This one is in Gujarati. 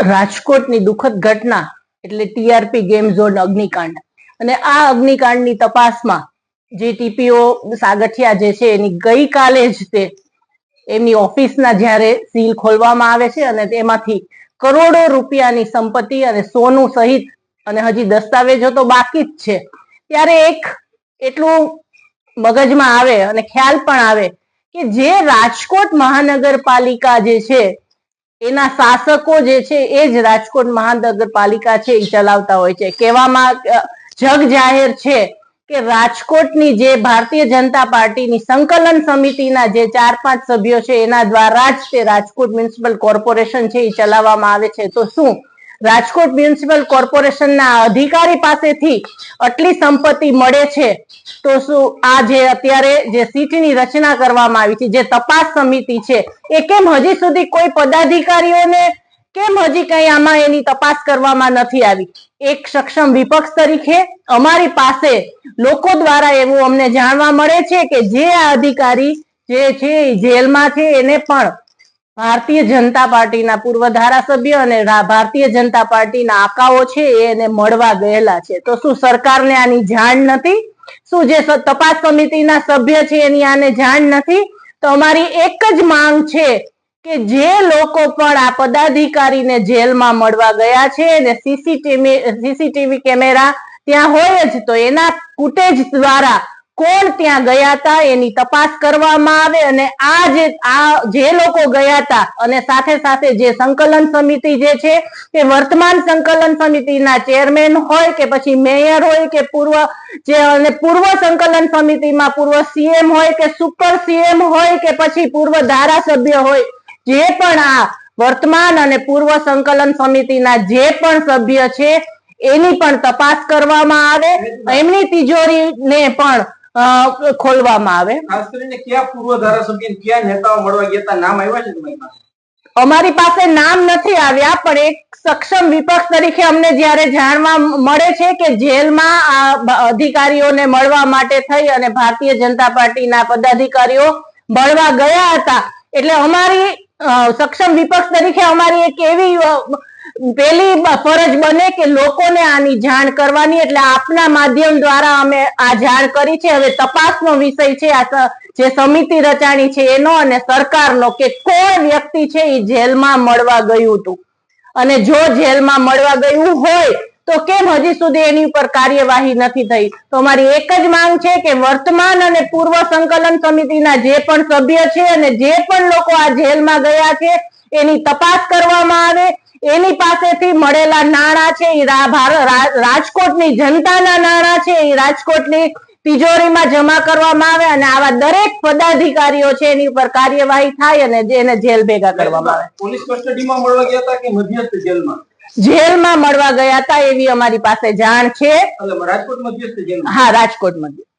રાજકોટની દુઃખદ ઘટના એટલે ટીઆરપી ગેમ ઝોન અગ્નિકાંડ અને આ અગ્નિકાંડની તપાસમાં જે ટીપીઓ સાગઠિયા જે છે એની ગઈકાલે જ તે એમની ઓફિસના જ્યારે સીલ ખોલવામાં આવે છે અને તેમાંથી કરોડો રૂપિયાની સંપત્તિ અને સોનું સહિત અને હજી દસ્તાવેજો તો બાકી જ છે ત્યારે એક એટલું મગજમાં આવે અને ખ્યાલ પણ આવે કે જે રાજકોટ મહાનગરપાલિકા જે છે એના શાસકો જે છે એ જ રાજકોટ મહાનગરપાલિકા છે એ ચલાવતા હોય છે. કહેવામાં જગ જાહેર છે કે રાજકોટની જે ભારતીય જનતા પાર્ટીની સંકલન સમિતિના જે 4-5 સભ્યો છે એના દ્વારા જ તે રાજકોટ મ્યુનિસિપલ કોર્પોરેશન છે એ ચલાવવામાં આવે છે. તો શું રાજકોટ મ્યુનિસિપલ કોર્પોરેશનના અધિકારી પાસેથી આટલી સંપત્તિ મળે છે તો શું આ જે અત્યારે જે સીટની રચના કરવામાં આવી છે, જે તપાસ સમિતિ છે, એ કેમ હજી સુધી કોઈ પદાધિકારીઓને કેમ હજી કઈ આમાં એની તપાસ કરવામાં નથી આવી? એક સક્ષમ વિપક્ષ તરીકે અમારી પાસે લોકો દ્વારા એવું અમને જાણવા મળે છે કે જે આ અધિકારી જે છે જેલમાં છે એને પણ ભારતીય જનતા પાર્ટીના પૂર્વ ધારાસભ્ય અને ભારતીય જનતા પાર્ટીના આકાઓ છે એને મળવા ગયેલા છે. તો શું સરકારને આની જાણ નથી? શું જે તપાસ સમિતિના સભ્ય છે એની આને જાણ નથી? તો અમારી એક જ માંગ છે કે જે લોકો પણ આ પદાધિકારીને જેલમાં મળવા ગયા છે અને સીસીટીવી કેમેરા ત્યાં હોય જ તો એના ફૂટેજ દ્વારા કોણ ત્યાં ગયા હતા એની તપાસ કરવામાં આવે અને આ જે લોકો ગયા હતા અને સાથે સાથે જે સંકલન સમિતિ જે છે તે વર્તમાન સંકલન સમિતિના ચેરમેન હોય કે પછી મેયર હોય કે પૂર્વ સંકલન સમિતિમાં પૂર્વ સીએમ હોય કે સુપર સીએમ હોય કે પછી પૂર્વ ધારાસભ્ય હોય, જે પણ આ વર્તમાન અને પૂર્વ સંકલન સમિતિના જે પણ સભ્ય છે એની પણ તપાસ કરવામાં આવે, એમની તિજોરીને પણ ખોલવામાં આવે. ખાસ કરીને કયા પૂર્વ ધારાસભ્ય કયા નેતાઓ મળવા ગયા હતા, નામ આવ્યા છે તમારી પાસે? અમારી પાસે નામ નથી આવ્યા, પણ એક સક્ષમ વિપક્ષ તરીકે અમને જ્યારે જાણવા મળે છે કે જેલમાં આ અધિકારીઓને મળવા માટે થઈ અને ભારતીય જનતા પાર્ટીના પદાધિકારીઓ મળવા ગયા હતા એટલે અમારી સક્ષમ વિપક્ષ તરીકે અમારી એક એવી પેલી ફરજ બને કે લોકોને આની જાણ કરવાની, એટલે આપના માધ્યમ દ્વારા અમે આ જાણ કરી છે. હવે તપાસનો વિષય છે આ જે સમિતિ રચાણી છે એનો અને સરકારનો કે કોણ વ્યક્તિ છે એ જેલમાં મળવા ગયું હતું અને જો જેલમાં મળવા ગયું હોય તો કેમ હજી સુધી એની ઉપર કાર્યવાહી નથી થઈ? તો અમારી એક જ માંગ છે કે વર્તમાન અને પૂર્વ સંકલન સમિતિના જે પણ સભ્ય છે અને જે પણ લોકો આ જેલમાં ગયા છે એની તપાસ કરવામાં આવે, એની પાસેથી મળેલા નાણાં છે એ રાજકોટની જનતાના નાણાં છે એ રાજકોટની તિજોરીમાં જમા કરવામાં આવે અને આવા દરેક પદાધિકારીઓ છે એની ઉપર કાર્યવાહી થાય અને એને જેલ ભેગા કરવામાં આવે. પોલીસ કસ્ટડીમાં મળવા ગયા હતા કે મધ્યસ્થ જેલમાં? જેલમાં મળવા ગયા હતા એવી અમારી પાસે જાણ છે. રાજકોટ મધ્યસ્થ જેલ? હા, રાજકોટ મધ્યસ્થ.